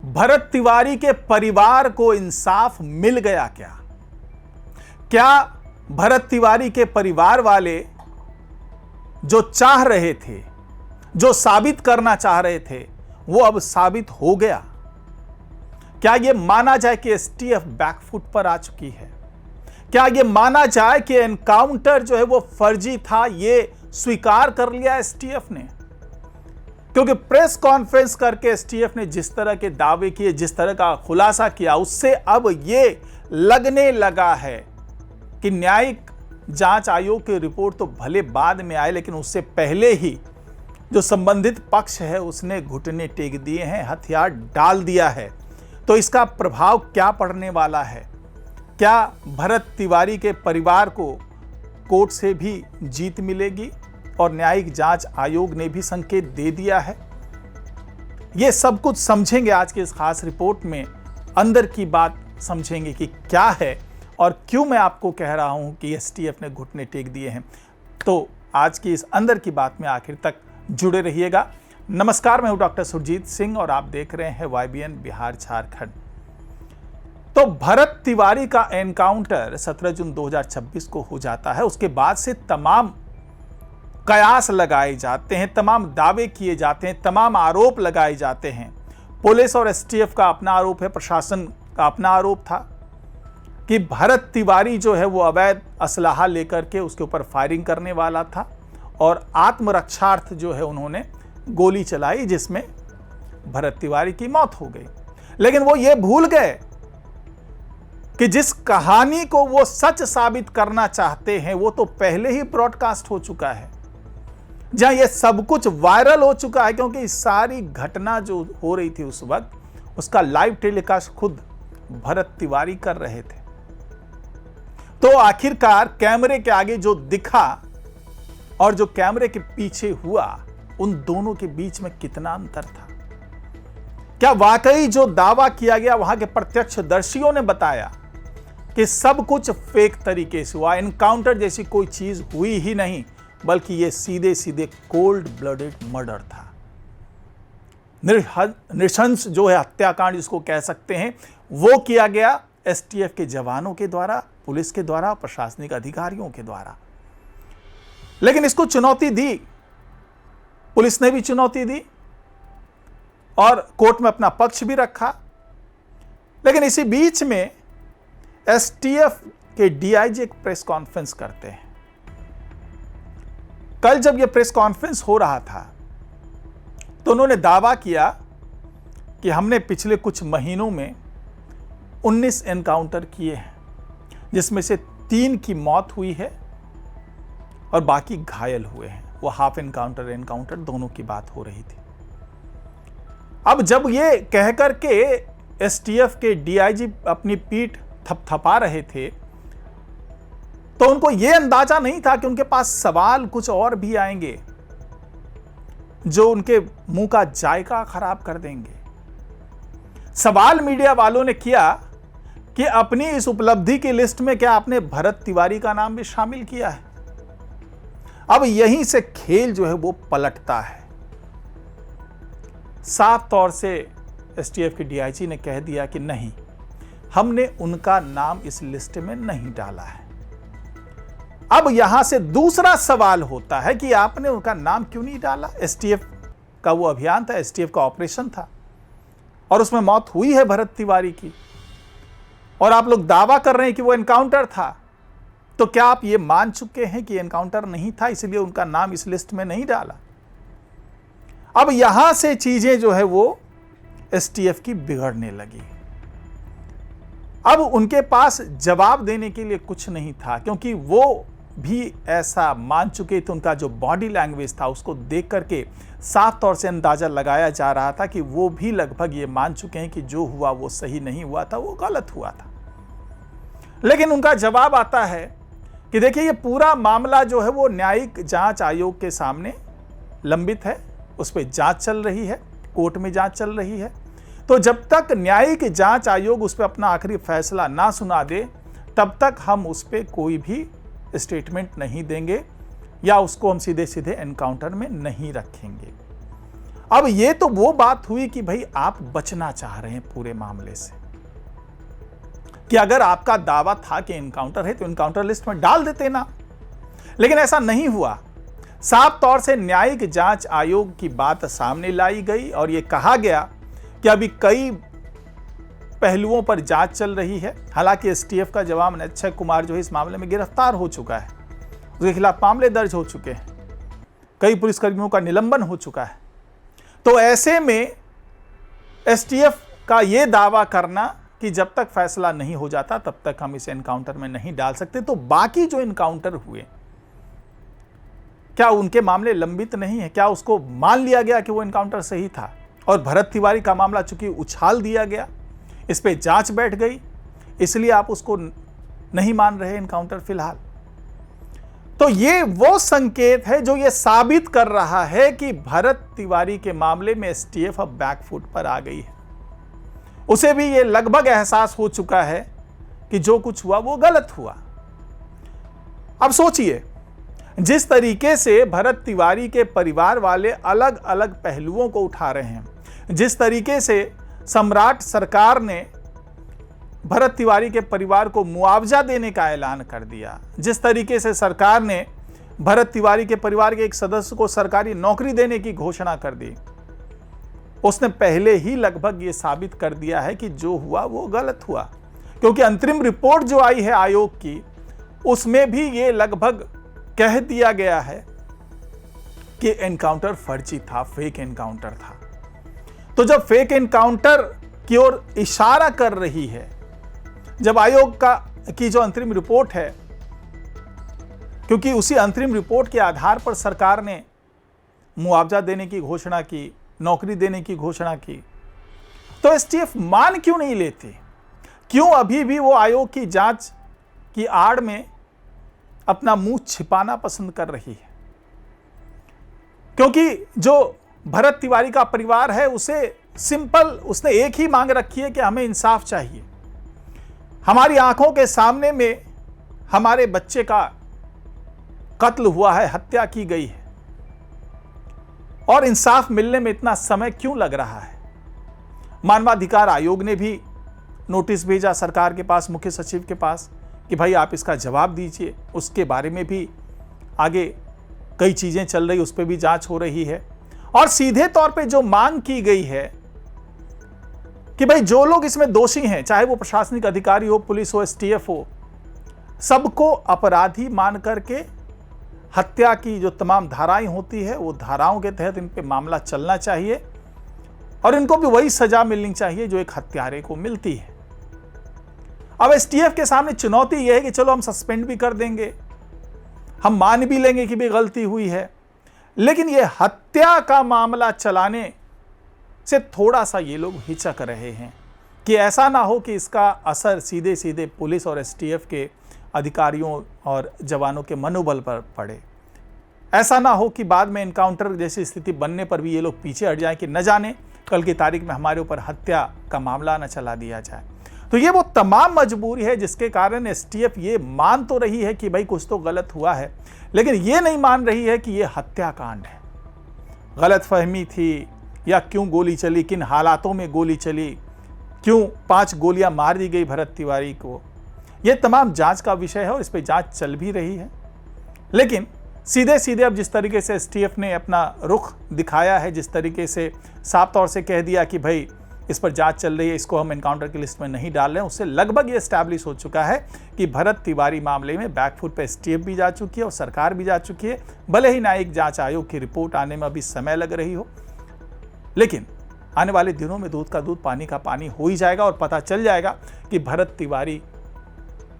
भरत तिवारी के परिवार को इंसाफ मिल गया क्या? क्या भरत तिवारी के परिवार वाले जो चाह रहे थे, जो साबित करना चाह रहे थे, वो अब साबित हो गया? क्या यह माना जाए कि एसटीएफ बैकफुट पर आ चुकी है? क्या यह माना जाए कि एनकाउंटर जो है वो फर्जी था, ये स्वीकार कर लिया एसटीएफ ने? क्योंकि प्रेस कॉन्फ्रेंस करके एसटीएफ ने जिस तरह के दावे किए, जिस तरह का खुलासा किया, उससे अब यह लगने लगा है कि न्यायिक जांच आयोग की रिपोर्ट तो भले बाद में आए, लेकिन उससे पहले ही जो संबंधित पक्ष है उसने घुटने टेक दिए हैं, हथियार डाल दिया है। तो इसका प्रभाव क्या पड़ने वाला है? क्या भरत तिवारी के परिवार को कोर्ट से भी जीत मिलेगी? और न्यायिक जांच आयोग ने भी संकेत दे दिया है। यह सब कुछ समझेंगे आज की इस खास रिपोर्ट में। अंदर की बात समझेंगे कि क्या है और क्यों मैं आपको कह रहा हूं कि एसटीएफ ने घुटने टेक दिए हैं। तो आज की इस अंदर की बात में आखिर तक जुड़े रहिएगा। नमस्कार, मैं हूं डॉक्टर सुरजीत सिंह और आप देख रहे हैं YBN बिहार झारखंड। तो भरत तिवारी का एनकाउंटर 17 जून 2026 को हो जाता है। उसके बाद से तमाम कयास लगाए जाते हैं, तमाम दावे किए जाते हैं, तमाम आरोप लगाए जाते हैं। पुलिस और एसटीएफ का अपना आरोप है, प्रशासन का अपना आरोप था कि भरत तिवारी जो है वो अवैध असलाहा लेकर के उसके ऊपर फायरिंग करने वाला था और आत्मरक्षार्थ जो है उन्होंने गोली चलाई, जिसमें भरत तिवारी की मौत हो गई। लेकिन वो ये भूल गए कि जिस कहानी को वो सच साबित करना चाहते हैं वो तो पहले ही ब्रॉडकास्ट हो चुका है, जहां ये सब कुछ वायरल हो चुका है। क्योंकि इस सारी घटना जो हो रही थी उस वक्त, उसका लाइव टेलीकास्ट खुद भरत तिवारी कर रहे थे। तो आखिरकार कैमरे के आगे जो दिखा और जो कैमरे के पीछे हुआ, उन दोनों के बीच में कितना अंतर था? क्या वाकई जो दावा किया गया वहां के प्रत्यक्षदर्शियों ने बताया कि सब कुछ फेक तरीके से हुआ, एनकाउंटर जैसी कोई चीज हुई ही नहीं, बल्कि यह सीधे सीधे कोल्ड ब्लडेड मर्डर था। नृशंस जो है हत्याकांड जिसको कह सकते हैं, वो किया गया एसटीएफ के जवानों के द्वारा, पुलिस के द्वारा, प्रशासनिक अधिकारियों के द्वारा। लेकिन इसको चुनौती दी, पुलिस ने भी चुनौती दी और कोर्ट में अपना पक्ष भी रखा। लेकिन इसी बीच में एसटीएफ के डीआईजी एक प्रेस कॉन्फ्रेंस करते हैं। कल जब यह प्रेस कॉन्फ्रेंस हो रहा था तो उन्होंने दावा किया कि हमने पिछले कुछ महीनों में 19 एनकाउंटर किए हैं, जिसमें से 3 की मौत हुई है और बाकी घायल हुए हैं। वो हाफ एनकाउंटर दोनों की बात हो रही थी। अब जब ये कह करके एसटीएफ के डीआईजी अपनी पीठ थपथपा रहे थे तो उनको यह अंदाजा नहीं था कि उनके पास सवाल कुछ और भी आएंगे जो उनके मुंह का जायका खराब कर देंगे। सवाल मीडिया वालों ने किया कि अपनी इस उपलब्धि की लिस्ट में क्या आपने भरत तिवारी का नाम भी शामिल किया है? अब यहीं से खेल जो है वो पलटता है। साफ तौर से एसटीएफ के डीआईजी ने कह दिया कि नहीं, हमने उनका नाम इस लिस्ट में नहीं डाला है। अब यहां से दूसरा सवाल होता है कि आपने उनका नाम क्यों नहीं डाला? एसटीएफ का वो अभियान था, एसटीएफ का ऑपरेशन था और उसमें मौत हुई है भरत तिवारी की, और आप लोग दावा कर रहे हैं कि वो एनकाउंटर था। तो क्या आप ये मान चुके हैं कि एनकाउंटर नहीं था, इसलिए उनका नाम इस लिस्ट में नहीं डाला? अब यहां से चीजें जो है वो एसटीएफ की बिगड़ने लगी। अब उनके पास जवाब देने के लिए कुछ नहीं था, क्योंकि वो भी ऐसा मान चुके थे। उनका जो बॉडी लैंग्वेज था उसको देख करके साफ तौर से अंदाजा लगाया जा रहा था कि वो भी लगभग ये मान चुके हैं कि जो हुआ वो सही नहीं हुआ था, वो गलत हुआ था। लेकिन उनका जवाब आता है कि देखिए, ये पूरा मामला जो है वो न्यायिक जांच आयोग के सामने लंबित है, उस पर जांच चल रही है, कोर्ट में जांच चल रही है। तो जब तक न्यायिक जांच आयोग उस पर अपना आखिरी फैसला ना सुना दे, तब तक हम उस पर कोई भी स्टेटमेंट नहीं देंगे या उसको हम सीधे सीधे एनकाउंटर में नहीं रखेंगे। अब ये तो वो बात हुई कि भाई आप बचना चाह रहे हैं पूरे मामले से, कि अगर आपका दावा था कि एनकाउंटर है तो एनकाउंटर लिस्ट में डाल देते ना, लेकिन ऐसा नहीं हुआ। साफ तौर से न्यायिक जांच आयोग की बात सामने लाई गई और यह कहा गया कि अभी कई पहलुओं पर जांच चल रही है। हालांकि एसटीएफ का जवान अक्षय कुमार जो है इस मामले में गिरफ्तार हो चुका है, उसके खिलाफ मामले दर्ज हो चुके हैं, कई पुलिसकर्मियों का निलंबन हो चुका है। तो ऐसे में एसटीएफ का यह दावा करना कि जब तक फैसला नहीं हो जाता तब तक हम इसे एनकाउंटर में नहीं डाल सकते, तो बाकी जो एनकाउंटर हुए क्या उनके मामले लंबित नहीं है? क्या उसको मान लिया गया कि वो एनकाउंटर सही था? और भरत तिवारी का मामला चूंकि उछाल दिया गया, इस पे जांच बैठ गई, इसलिए आप उसको नहीं मान रहे एनकाउंटर फिलहाल। तो ये वो संकेत है जो ये साबित कर रहा है कि भरत तिवारी के मामले में एसटीएफ अब बैकफुट पर आ गई है। उसे भी ये लगभग एहसास हो चुका है कि जो कुछ हुआ वो गलत हुआ। अब सोचिए, जिस तरीके से भरत तिवारी के परिवार वाले अलग अलग पहलुओं को उठा रहे हैं, जिस तरीके से सम्राट सरकार ने भरत तिवारी के परिवार को मुआवजा देने का ऐलान कर दिया, जिस तरीके से सरकार ने भरत तिवारी के परिवार के एक सदस्य को सरकारी नौकरी देने की घोषणा कर दी, उसने पहले ही लगभग ये साबित कर दिया है कि जो हुआ वो गलत हुआ। क्योंकि अंतरिम रिपोर्ट जो आई है आयोग की, उसमें भी ये लगभग कह दिया गया है कि एनकाउंटर फर्जी था, फेक एनकाउंटर था। तो जब फेक एनकाउंटर की ओर इशारा कर रही है, जब आयोग की जो अंतरिम रिपोर्ट है, क्योंकि उसी अंतरिम रिपोर्ट के आधार पर सरकार ने मुआवजा देने की घोषणा की, नौकरी देने की घोषणा की, तो एसटीएफ मान क्यों नहीं लेती? क्यों अभी भी वो आयोग की जांच की आड़ में अपना मुंह छिपाना पसंद कर रही है? क्योंकि जो भरत तिवारी का परिवार है उसे उसने एक ही मांग रखी है कि हमें इंसाफ चाहिए। हमारी आंखों के सामने में हमारे बच्चे का कत्ल हुआ है, हत्या की गई है, और इंसाफ मिलने में इतना समय क्यों लग रहा है? मानवाधिकार आयोग ने भी नोटिस भेजा सरकार के पास, मुख्य सचिव के पास, कि भाई आप इसका जवाब दीजिए। उसके बारे में भी आगे कई चीजें चल रही, उस पर भी जांच हो रही है। और सीधे तौर पे जो मांग की गई है कि भाई जो लोग इसमें दोषी हैं, चाहे वो प्रशासनिक अधिकारी हो, पुलिस हो, एसटीएफ हो, सबको अपराधी मान करके हत्या की जो तमाम धाराएं होती है वो धाराओं के तहत इन पे मामला चलना चाहिए और इनको भी वही सजा मिलनी चाहिए जो एक हत्यारे को मिलती है। अब एसटीएफ के सामने चुनौती यह है कि चलो हम सस्पेंड भी कर देंगे, हम मान भी लेंगे कि भी गलती हुई है, लेकिन यह हत्या का मामला चलाने से थोड़ा सा ये लोग हिचक रहे हैं कि ऐसा ना हो कि इसका असर सीधे सीधे पुलिस और एसटीएफ के अधिकारियों और जवानों के मनोबल पर पड़े। ऐसा ना हो कि बाद में एनकाउंटर जैसी स्थिति बनने पर भी ये लोग पीछे हट जाएं कि न जाने कल की तारीख में हमारे ऊपर हत्या का मामला न चला दिया जाए। तो ये वो तमाम मजबूरी है जिसके कारण एसटीएफ ये मान तो रही है कि भाई कुछ तो गलत हुआ है, लेकिन ये नहीं मान रही है कि ये हत्याकांड है, गलतफहमी थी या क्यों गोली चली, किन हालातों में गोली चली, क्यों 5 गोलियां मार दी गई भरत तिवारी को। यह तमाम जांच का विषय है और इस पर जांच चल भी रही है। लेकिन सीधे सीधे अब जिस तरीके से एसटीएफ ने अपना रुख दिखाया है, जिस तरीके से साफ तौर से कह दिया कि भाई इस पर जांच चल रही है, इसको हम एनकाउंटर की लिस्ट में नहीं डाल रहे हैं, उससे लगभग ये एस्टैब्लिश हो चुका है कि भरत तिवारी मामले में बैकफुट पे एसटीएफ भी जा चुकी है और सरकार भी जा चुकी है। भले ही न्यायिक जांच आयोग की रिपोर्ट आने में अभी समय लग रही हो, लेकिन आने वाले दिनों में दूध का दूध पानी का पानी हो ही जाएगा और पता चल जाएगा कि भरत तिवारी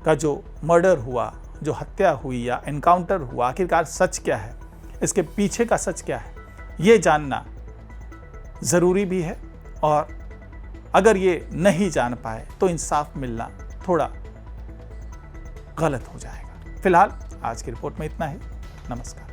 का जो मर्डर हुआ, जो हत्या हुई या एनकाउंटर हुआ, आखिरकार सच क्या है, इसके पीछे का सच क्या है, ये जानना ज़रूरी भी है। और अगर ये नहीं जान पाए तो इंसाफ मिलना थोड़ा गलत हो जाएगा। फिलहाल आज की रिपोर्ट में इतना ही। नमस्कार।